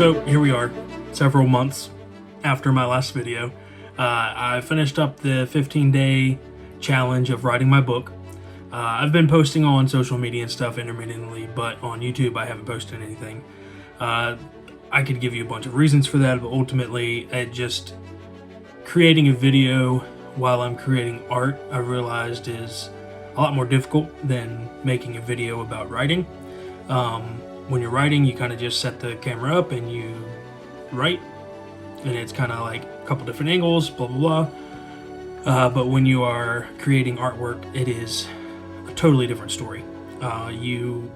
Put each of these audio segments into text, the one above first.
So here we are, several months after my last video. I finished up the 15-day challenge of writing my book. I've been posting on social media and stuff intermittently, but on YouTube I haven't posted anything. I could give you a bunch of reasons for that, but ultimately creating a video while I'm creating art, I realized is a lot more difficult than making a video about writing. When you're writing, you kind of just set the camera up and you write, and it's kind of like a couple different angles, blah blah blah. But when you are creating artwork, it is a totally different story. You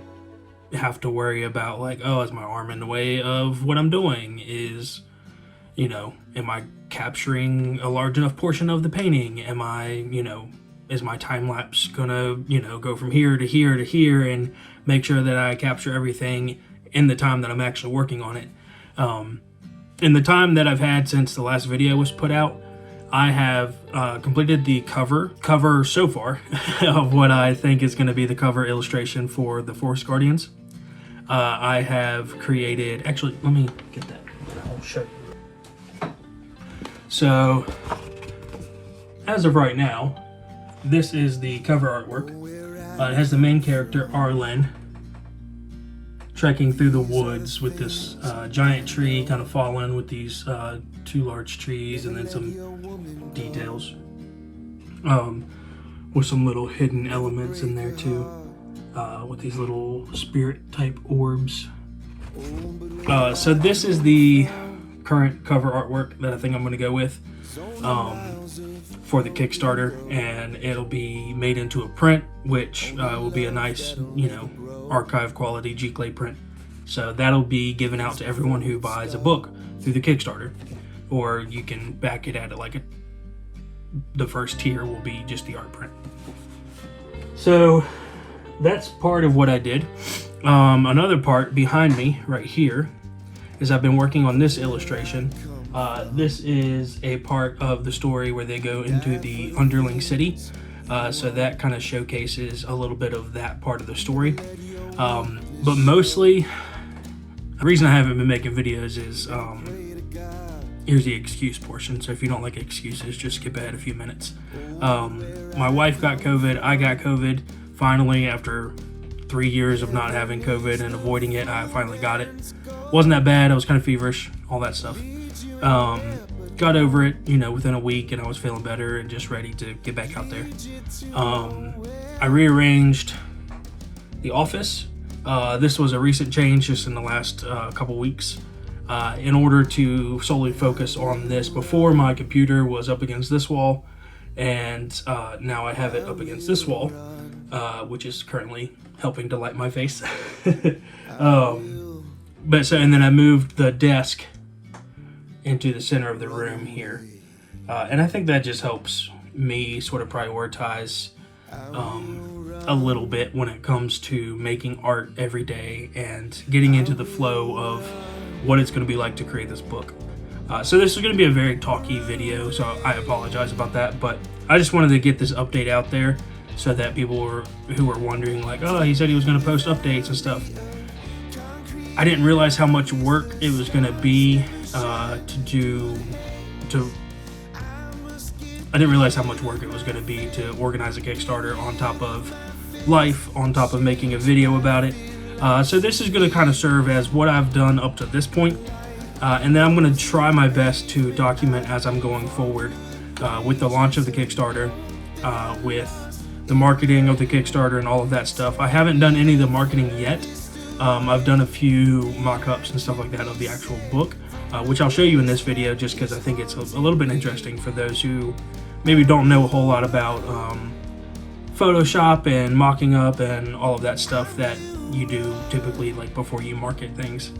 have to worry about, like, oh, is my arm in the way of what I'm doing? Am I capturing a large enough portion of the painting? Is my time lapse gonna, go from here to here to here and make sure that I capture everything in the time that I'm actually working on it. In the time that I've had since the last video was put out, I have completed the cover so far of what I think is going to be the cover illustration for the Forest Guardians. I have created, actually, let me get that, I'll show you. So, as of right now, this is the cover artwork. It has the main character, Arlen, trekking through the woods with this giant tree kind of fallen with these two large trees, and then some details with some little hidden elements in there too, with these little spirit type orbs. So this is the current cover artwork that I think I'm going to go with for the Kickstarter, and it'll be made into a print, which will be a nice, archive quality G-Clay print. So that'll be given out to everyone who buys a book through the Kickstarter, or you can back it at the first tier will be just the art print. So that's part of what I did. Another part behind me right here is I've been working on this illustration. This is a part of the story where they go into the underling city. So that kind of showcases a little bit of that part of the story. But mostly, the reason I haven't been making videos is, here's the excuse portion. So if you don't like excuses, just skip ahead a few minutes. My wife got COVID, I got COVID. Finally, after 3 years of not having COVID and avoiding it, I finally got it. Wasn't that bad, I was kind of feverish, all that stuff. Got over it, within a week, and I was feeling better and just ready to get back out there. I rearranged the office. This was a recent change just in the last couple weeks. In order to solely focus on this, before my computer was up against this wall, and now I have it up against this wall, which is currently helping to light my face. And then I moved the desk into the center of the room here. And I think that just helps me sort of prioritize a little bit when it comes to making art every day and getting into the flow of what it's going to be like to create this book. So this is going to be a very talky video, so I apologize about that, but I just wanted to get this update out there so that people who were wondering, like, oh, he said he was going to post updates and stuff. I didn't realize how much work it was going to be I didn't realize how much work it was going to be to organize a Kickstarter on top of life, on top of making a video about it. So this is going to kind of serve as what I've done up to this point. And then I'm going to try my best to document as I'm going forward with the launch of the Kickstarter, with the marketing of the Kickstarter and all of that stuff. I haven't done any of the marketing yet. I've done a few mock-ups and stuff like that of the actual book, which I'll show you in this video just because I think it's a little bit interesting for those who maybe don't know a whole lot about Photoshop and mocking up and all of that stuff that you do typically, like, before you market things.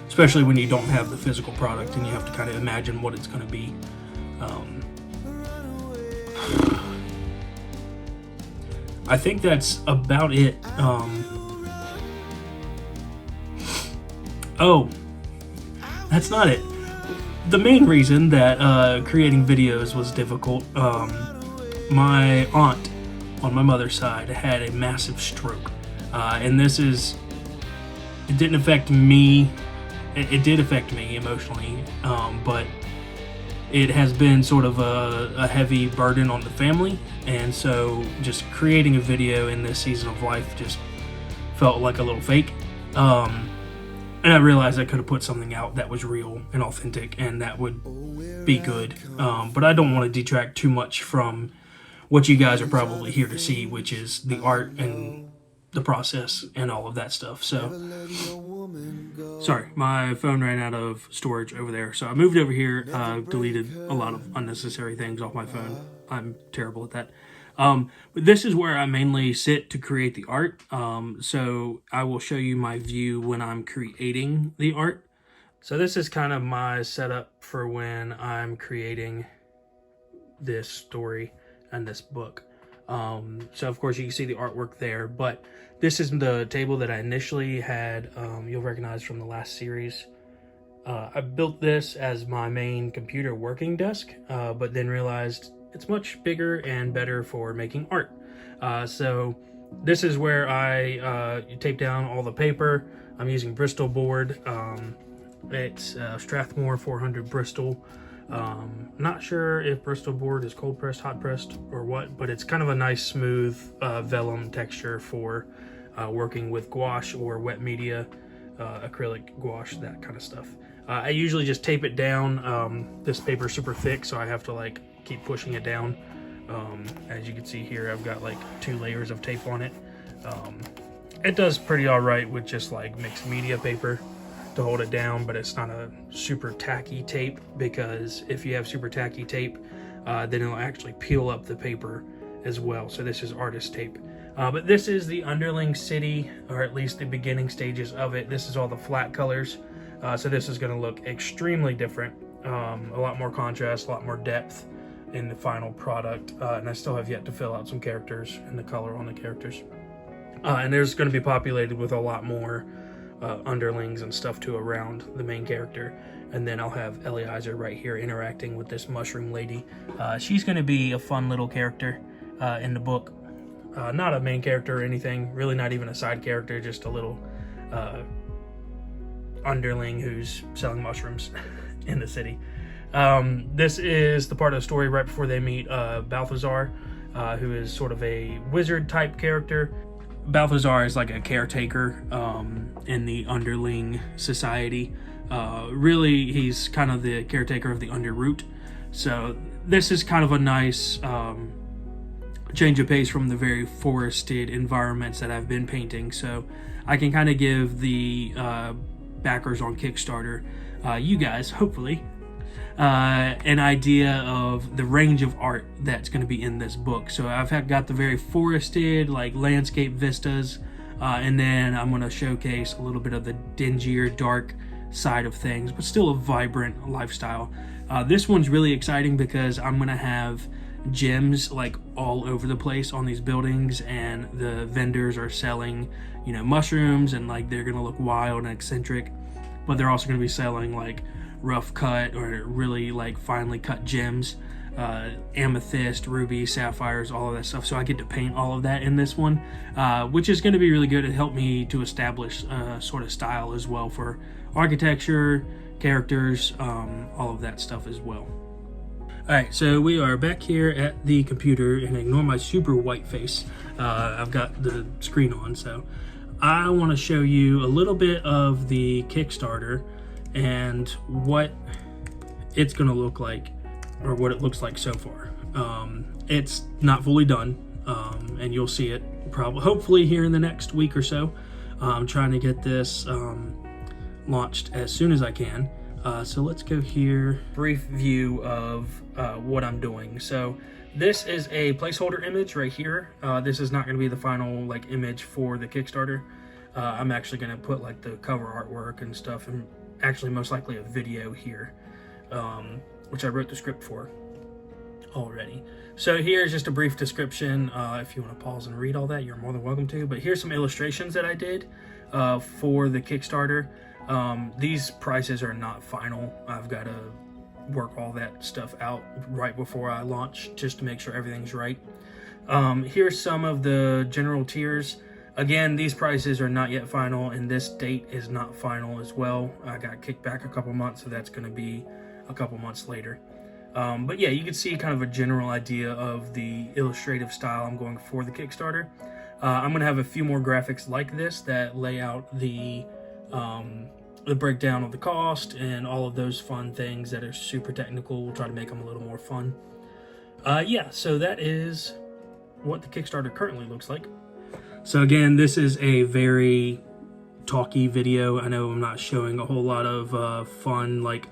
Especially when you don't have the physical product and you have to kind of imagine what it's going to be. I think that's about it. Oh, that's not it. The main reason that creating videos was difficult, my aunt on my mother's side had a massive stroke. And this is it didn't affect me. It did affect me emotionally, but it has been sort of a heavy burden on the family, and so just creating a video in this season of life just felt like a little fake. And I realized I could have put something out that was real and authentic, and that would be good. But I don't want to detract too much from what you guys are probably here to see, which is the art and the process and all of that stuff. So, sorry, my phone ran out of storage over there. So I moved over here, deleted a lot of unnecessary things off my phone. I'm terrible at that. But this is where I mainly sit to create the art. So I will show you my view when I'm creating the art. So this is kind of my setup for when I'm creating this story and this book. So of course you can see the artwork there, but this is the table that I initially had, you'll recognize from the last series. I built this as my main computer working desk, but then realized it's much bigger and better for making art. So this is where I tape down all the paper. I'm using Bristol board. It's Strathmore 400 Bristol. Not sure if Bristol board is cold pressed, hot pressed, or what, but it's kind of a nice smooth vellum texture for working with gouache or wet media, acrylic, gouache, that kind of stuff. I usually just tape it down. This paper is super thick, so I have to like keep pushing it down. As you can see here, I've got like 2 layers of tape on it. It does pretty all right with just like mixed media paper to hold it down, but it's not a super tacky tape, because if you have super tacky tape, then it'll actually peel up the paper as well. So this is artist tape. But this is the underling city, or at least the beginning stages of it. This is all the flat colors. So this is going to look extremely different. A lot more contrast, a lot more depth in the final product. And I still have yet to fill out some characters and the color on the characters. And there's going to be populated with a lot more underlings and stuff too around the main character. And then I'll have Eliezer right here interacting with this mushroom lady. She's going to be a fun little character in the book. Not a main character or anything, really not even a side character, just a little underling who's selling mushrooms in the city. This is the part of the story right before they meet Balthazar, who is sort of a wizard type character. Balthazar is like a caretaker in the underling society. Really, he's kind of the caretaker of the underroot. So this is kind of a nice change of pace from the very forested environments that I've been painting. So I can kind of give the backers on Kickstarter, you guys, hopefully, an idea of the range of art that's going to be in this book. So I've got the very forested, like landscape vistas, and then I'm going to showcase a little bit of the dingier, dark side of things, but still a vibrant lifestyle. This one's really exciting because I'm going to have gems like all over the place on these buildings, and the vendors are selling, you know, mushrooms, and like they're going to look wild and eccentric, but they're also going to be selling like rough cut or really like finely cut gems, amethyst, ruby, sapphires, all of that stuff. So I get to paint all of that in this one, which is going to be really good. It helped me to establish a sort of style as well for architecture, characters, all of that stuff as well. Alright, so we are back here at the computer, and ignore my super white face. I've got the screen on, so I want to show you a little bit of the Kickstarter and what it's going to look like, or what it looks like so far. It's not fully done, and you'll see it hopefully here in the next week or so. I'm trying to get this launched as soon as I can. So let's go here. Brief view of what I'm doing. So this is a placeholder image right here. This is not going to be the final like image for the Kickstarter. I'm actually going to put like the cover artwork and stuff, and actually most likely a video here, which I wrote the script for already. So here's just a brief description. If you want to pause and read all that, you're more than welcome to. But here's some illustrations that I did for the Kickstarter. These prices are not final. I've got to work all that stuff out right before I launch, just to make sure everything's right. Here's some of the general tiers. Again, these prices are not yet final, and this date is not final as well. I got kicked back a couple months, so that's going to be a couple months later. But yeah, you can see kind of a general idea of the illustrative style I'm going for the Kickstarter. I'm going to have a few more graphics like this that lay out the breakdown of the cost and all of those fun things that are super technical. We'll try to make them a little more fun. Yeah, so that is what the Kickstarter currently looks like. So again, this is a very talky video. I know I'm not showing a whole lot of fun, like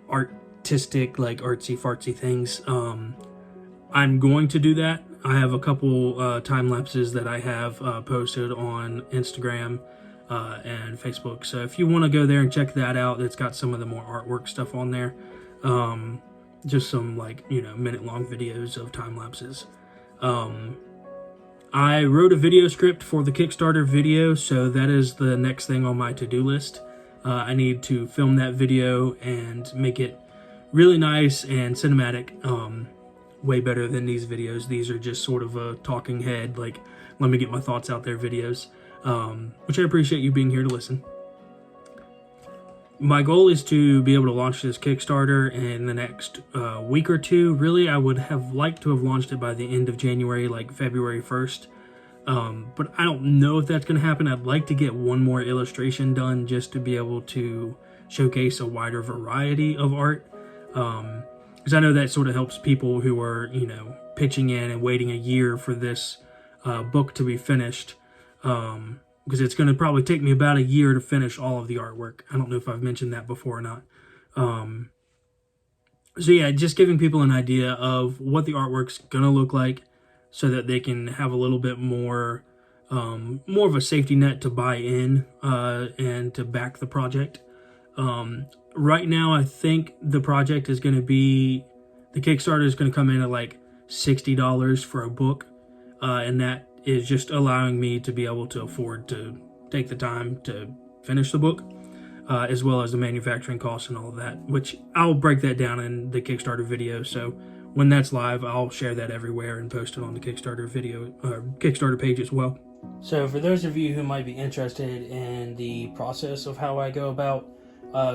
artistic, like artsy fartsy things. I'm going to do that. I have a couple time lapses that I have posted on Instagram and Facebook. So if you want to go there and check that out, it's got some of the more artwork stuff on there. Just some, like, you know, minute-long videos of time lapses. I wrote a video script for the Kickstarter video, so that is the next thing on my to-do list. I need to film that video and make it really nice and cinematic. Way better than these videos. These are just sort of a talking head, like, let me get my thoughts out there videos, which I appreciate you being here to listen. My goal is to be able to launch this Kickstarter in the next week or two. Really, I would have liked to have launched it by the end of January, like February 1st. But I don't know if that's going to happen. I'd like to get one more illustration done just to be able to showcase a wider variety of art. Because I know that sort of helps people who are, you know, pitching in and waiting a year for this book to be finished. Because it's going to probably take me about a year to finish all of the artwork. I don't know if I've mentioned that before or not. So yeah, just giving people an idea of what the artwork's going to look like so that they can have a little bit more of a safety net to buy in and to back the project. Right now, I think the project is going to be, the Kickstarter is going to come in at like $60 for a book. And that is just allowing me to be able to afford to take the time to finish the book, as well as the manufacturing costs and all of that, which I'll break that down in the Kickstarter video. So when that's live, I'll share that everywhere and post it on the Kickstarter video, Kickstarter page as well. So for those of you who might be interested in the process of how I go about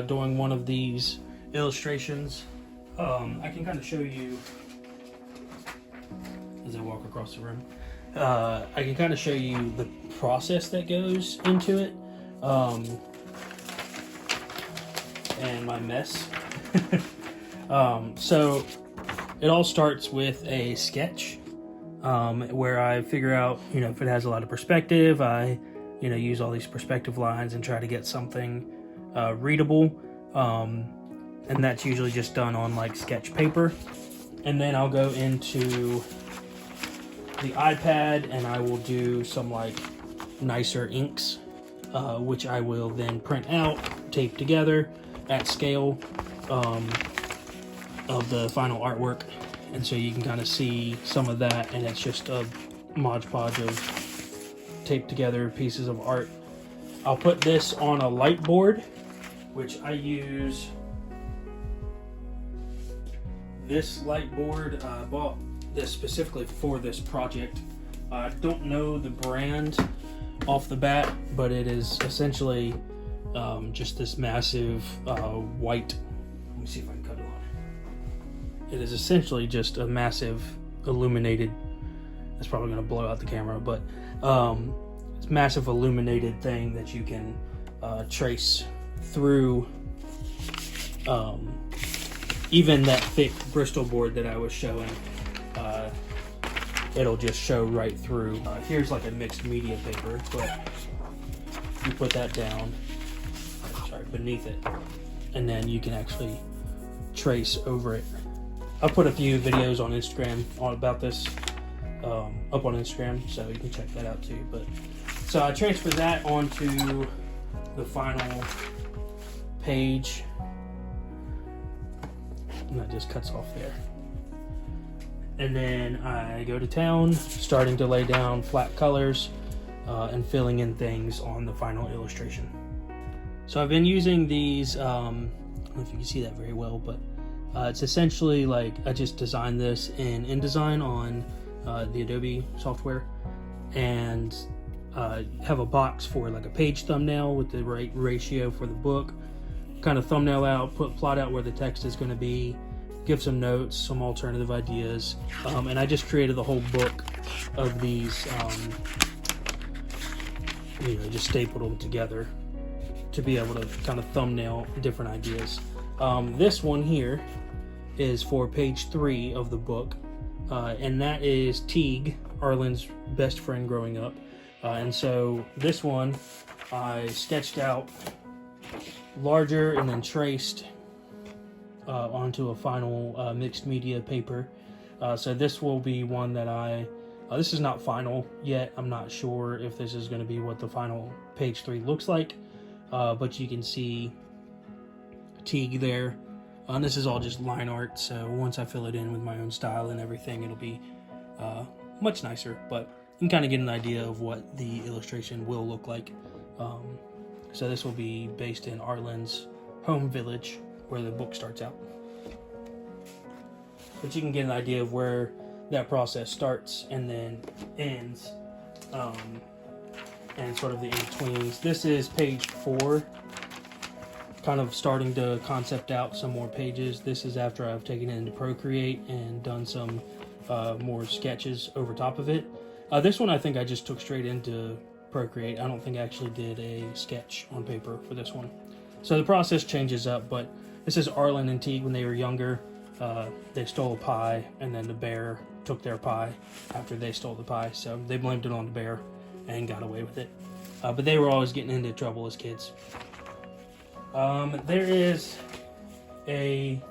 doing one of these illustrations, I can kind of show you as I walk across the room. I can kind of show you the process that goes into it, and my mess. So it all starts with a sketch, where I figure out, you know, if it has a lot of perspective. I, you know, use all these perspective lines and try to get something readable, and that's usually just done on like sketch paper. And then I'll go into the iPad and I will do some like nicer inks, which I will then print out, tape together at scale of the final artwork. And so you can kind of see some of that, and it's just a Mod Podge of taped together pieces of art. I'll put this on a light board, which I use this light board. I bought this specifically for this project. I don't know the brand off the bat, but it is essentially just this massive white. Let me see if I can cut it on. It is essentially just a massive illuminated. That's probably going to blow out the camera, but it's massive illuminated thing that you can trace through. Even that thick Bristol board that I was showing, it'll just show right through. Here's like a mixed media paper, but you put that down, beneath it, and then you can actually trace over it. I'll put a few videos on Instagram about this, up on Instagram, so you can check that out too. But so I transfer that onto the final page, and that just cuts off there. And then I go to town, starting to lay down flat colors and filling in things on the final illustration. So I've been using these, I don't know if you can see that very well, but it's essentially like I just designed this in InDesign on the Adobe software, and have a box for like a page thumbnail with the right ratio for the book. Kind of thumbnail out, plot out where the text is going to be, give some notes, some alternative ideas, and I just created the whole book of these, just stapled them together to be able to kind of thumbnail different ideas. This one here is for page 3 of the book, and that is Teague, Arlen's best friend growing up. And so this one I sketched out larger and then traced onto a final mixed media paper. So this will be one that this is not final yet. I'm not sure if this is going to be what the final page 3 looks like, but you can see Teague there. And this is all just line art, so once I fill it in with my own style and everything, it'll be much nicer, but you can kind of get an idea of what the illustration will look like. So this will be based in Arlen's home village where the book starts out. But you can get an idea of where that process starts and then ends, and sort of the in-betweens. This is page 4, kind of starting to concept out some more pages. This is after I've taken it into Procreate and done some more sketches over top of it. This one I think I just took straight into Procreate. I don't think I actually did a sketch on paper for this one. So the process changes up, but this is Arlen and Teague when they were younger. They stole a pie, and then the bear took their pie after they stole the pie, so they blamed it on the bear and got away with it. But they were always getting into trouble as kids. There is a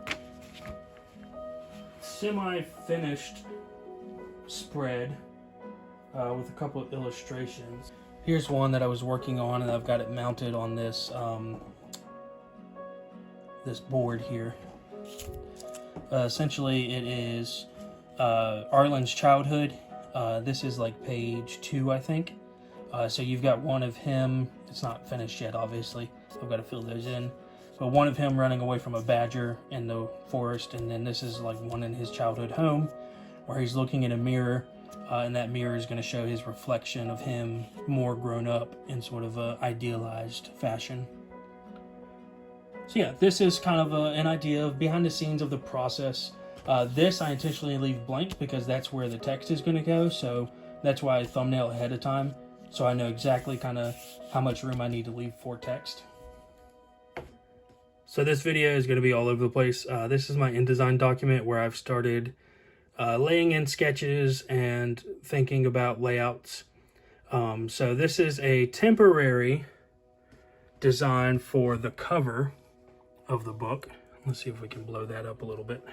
semi-finished spread with a couple of illustrations. Here's one that I was working on, and I've got it mounted on this this board here. Essentially, it is Arlen's childhood. This is like page 2, I think. So you've got one of him. It's not finished yet, obviously. I've got to fill those in. But one of him running away from a badger in the forest, and then this is like one in his childhood home where he's looking in a mirror, and that mirror is going to show his reflection of him more grown up in sort of a idealized fashion. So yeah, this is kind of an idea of behind the scenes of the process. This I intentionally leave blank because that's where the text is going to go, so that's why I thumbnail ahead of time, so I know exactly kind of how much room I need to leave for text. So this video is going to be all over the place. This is my InDesign document where I've started laying in sketches and thinking about layouts. So this is a temporary design for the cover of the book. Let's see if we can blow that up a little bit.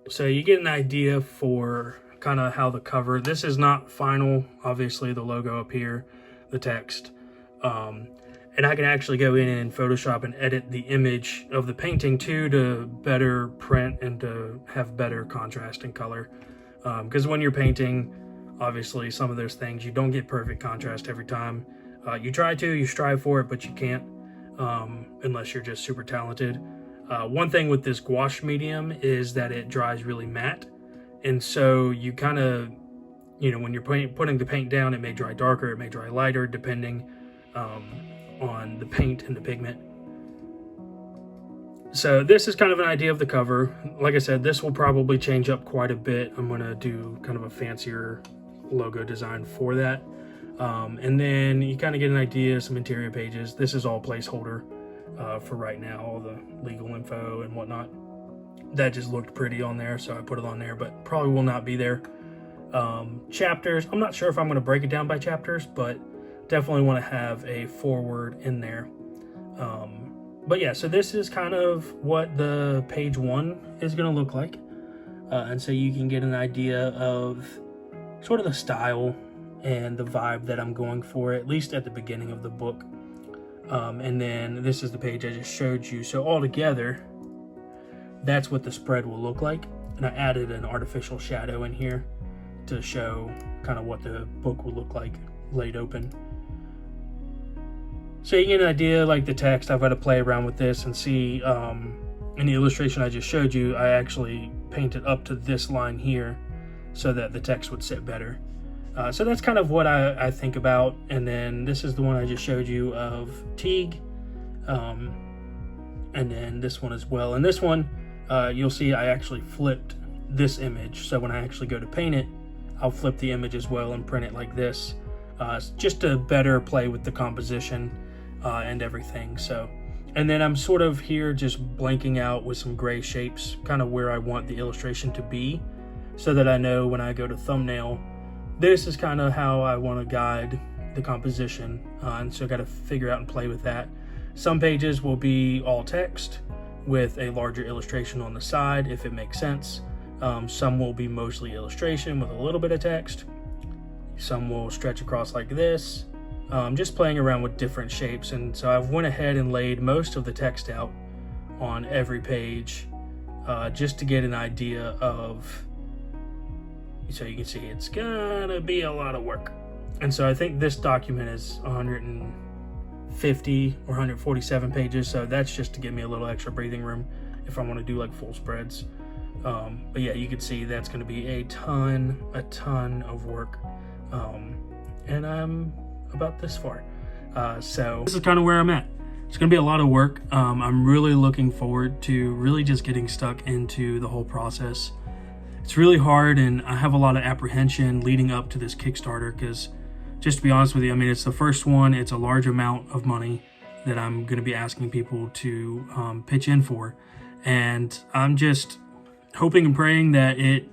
So you get an idea for kind of how the cover, this is not final, obviously the logo up here, the text. And I can actually go in Photoshop and edit the image of the painting too to better print and to have better contrast and color. Because when you're painting, obviously some of those things, you don't get perfect contrast every time. You try to, you strive for it, but you can't unless you're just super talented. One thing with this gouache medium is that it dries really matte. And so you kind of, when you're putting the paint down, it may dry darker, it may dry lighter, depending on the paint and the pigment. So this is kind of an idea of the cover. Like I said, this will probably change up quite a bit. I'm going to do kind of a fancier logo design for that. And then you kind of get an idea, some interior pages. This is all placeholder for right now, all the legal info and whatnot. That just looked pretty on there, so I put it on there, but probably will not be there. Chapters, I'm not sure if I'm going to break it down by chapters, but definitely want to have a forward in there. But yeah, so this is kind of what the page 1 is going to look like. And so you can get an idea of sort of the style and the vibe that I'm going for, at least at the beginning of the book. And then this is the page I just showed you. So all together, that's what the spread will look like. And I added an artificial shadow in here to show kind of what the book will look like laid open. So you get an idea, like the text, I've got to play around with this and see, in the illustration I just showed you, I actually painted up to this line here, so that the text would sit better. So that's kind of what I think about. And then this is the one I just showed you of Teague. And then this one as well. And this one, you'll see I actually flipped this image. So when I actually go to paint it, I'll flip the image as well and print it like this, just to better play with the composition and everything. So, and then I'm sort of here just blanking out with some gray shapes, kind of where I want the illustration to be, so that I know when I go to thumbnail, this is kind of how I want to guide the composition. And so I got to figure out and play with that. Some pages will be all text with a larger illustration on the side, if it makes sense. Some will be mostly illustration with a little bit of text. Some will stretch across like this. Just playing around with different shapes. And so I've went ahead and laid most of the text out on every page, just to get an idea of, so you can see it's gonna be a lot of work. And so I think this document is 150 or 147 pages, so that's just to give me a little extra breathing room if I want to do like full spreads. But yeah, you can see that's going to be a ton of work, and I'm about this far. So this is kind of where I'm at. It's going to be a lot of work. I'm really looking forward to really just getting stuck into the whole process. It's really hard, and I have a lot of apprehension leading up to this Kickstarter, because just to be honest with you, I mean, it's the first one. It's a large amount of money that I'm going to be asking people to pitch in for, and I'm just hoping and praying that it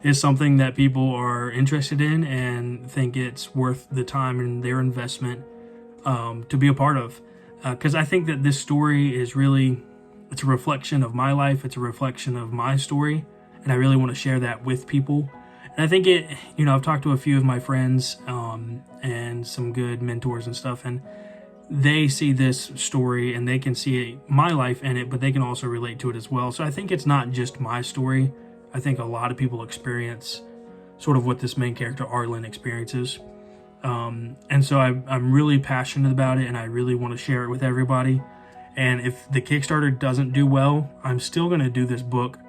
is something that people are interested in and think it's worth the time and their investment to be a part of. Because I think that this story is really, it's a reflection of my life. It's a reflection of my story, and I really want to share that with people. And I think it, I've talked to a few of my friends and some good mentors and stuff, and they see this story and they can see my life in it, but they can also relate to it as well. So I think it's not just my story. I think a lot of people experience sort of what this main character Arlen experiences. And so I'm really passionate about it, and I really want to share it with everybody. And if the Kickstarter doesn't do well, I'm still going to do this book.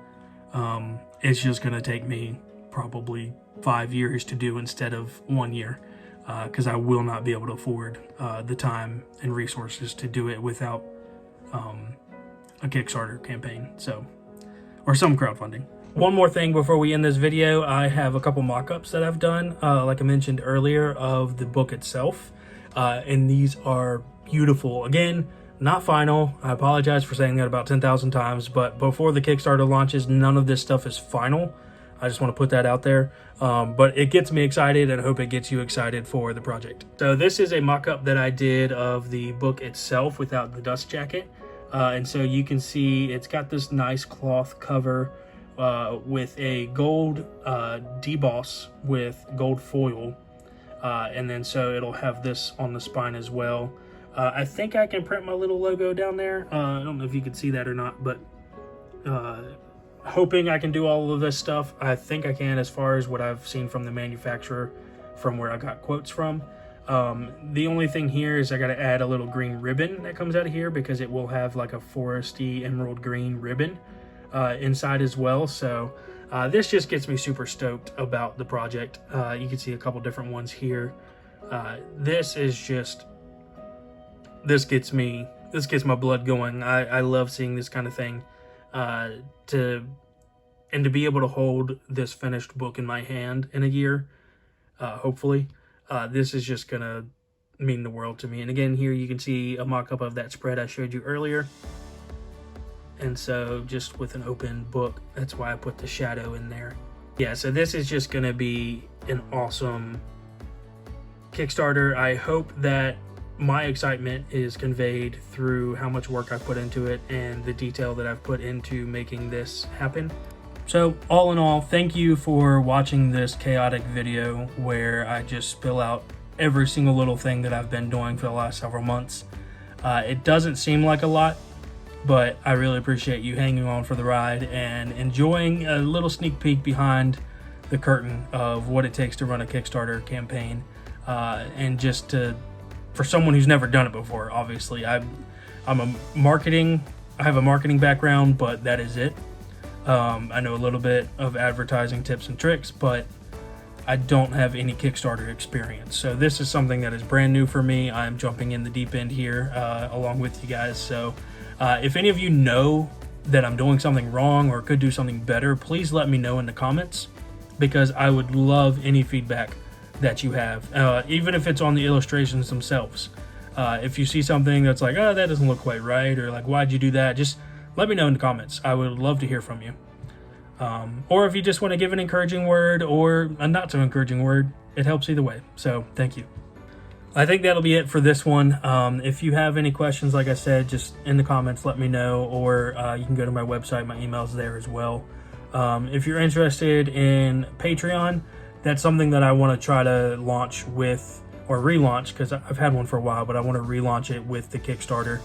It's just going to take me probably 5 years to do instead of 1 year, because I will not be able to afford the time and resources to do it without a Kickstarter campaign, or some crowdfunding. One more thing before we end this video, I have a couple mock-ups that I've done, like I mentioned earlier, of the book itself, and these are beautiful. Again, not final. I apologize for saying that about 10,000 times, but before the Kickstarter launches, none of this stuff is final. I just want to put that out there, but it gets me excited, and I hope it gets you excited for the project. So this is a mock-up that I did of the book itself without the dust jacket, and so you can see it's got this nice cloth cover with a gold deboss with gold foil, and then so it'll have this on the spine as well. I think I can print my little logo down there. I don't know if you can see that or not, but hoping I can do all of this stuff. I think I can, as far as what I've seen from the manufacturer, from where I got quotes from. The only thing here is I got to add a little green ribbon that comes out of here, because it will have like a foresty emerald green ribbon inside as well. So this just gets me super stoked about the project. You can see a couple different ones here. This gets my blood going. I love seeing this kind of thing. To be able to hold this finished book in my hand in a year, hopefully, this is just gonna mean the world to me. And again, here you can see a mock-up of that spread I showed you earlier. And so just with an open book, that's why I put the shadow in there. Yeah, so this is just gonna be an awesome Kickstarter. I hope that my excitement is conveyed through how much work I put into it and the detail that I've put into making this happen. So all in all, thank you for watching this chaotic video where I just spill out every single little thing that I've been doing for the last several months. It doesn't seem like a lot, but I really appreciate you hanging on for the ride and enjoying a little sneak peek behind the curtain of what it takes to run a Kickstarter campaign, and just for someone who's never done it before. Obviously, I have a marketing background, but that is it. I know a little bit of advertising tips and tricks, but I don't have any Kickstarter experience. So this is something that is brand new for me. I'm jumping in the deep end here along with you guys. So if any of you know that I'm doing something wrong or could do something better, please let me know in the comments, because I would love any feedback that you have, even if it's on the illustrations themselves. If you see something that's like, oh, that doesn't look quite right, or like, why'd you do that? Just let me know in the comments. I would love to hear from you. Or if you just want to give an encouraging word or a not so encouraging word, it helps either way. So thank you. I think that'll be it for this one. If you have any questions, like I said, just in the comments, let me know, or you can go to my website. My email's there as well. If you're interested in Patreon, that's something that I want to try to launch with, or relaunch, because I've had one for a while, but I want to relaunch it with the Kickstarter.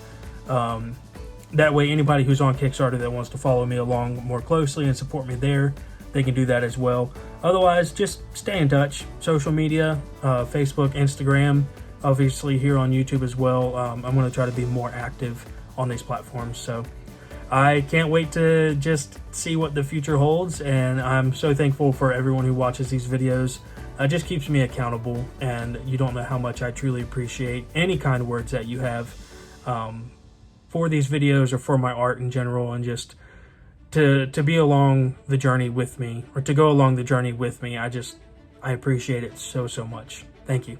That way, anybody who's on Kickstarter that wants to follow me along more closely and support me there, they can do that as well. Otherwise, just stay in touch. Social media, Facebook, Instagram, obviously here on YouTube as well. I'm going to try to be more active on these platforms. So I can't wait to just see what the future holds. And I'm so thankful for everyone who watches these videos. It just keeps me accountable. And you don't know how much I truly appreciate any kind of words that you have for these videos or for my art in general, and just to be along the journey with me, or to go along the journey with me. I appreciate it so much. Thank you.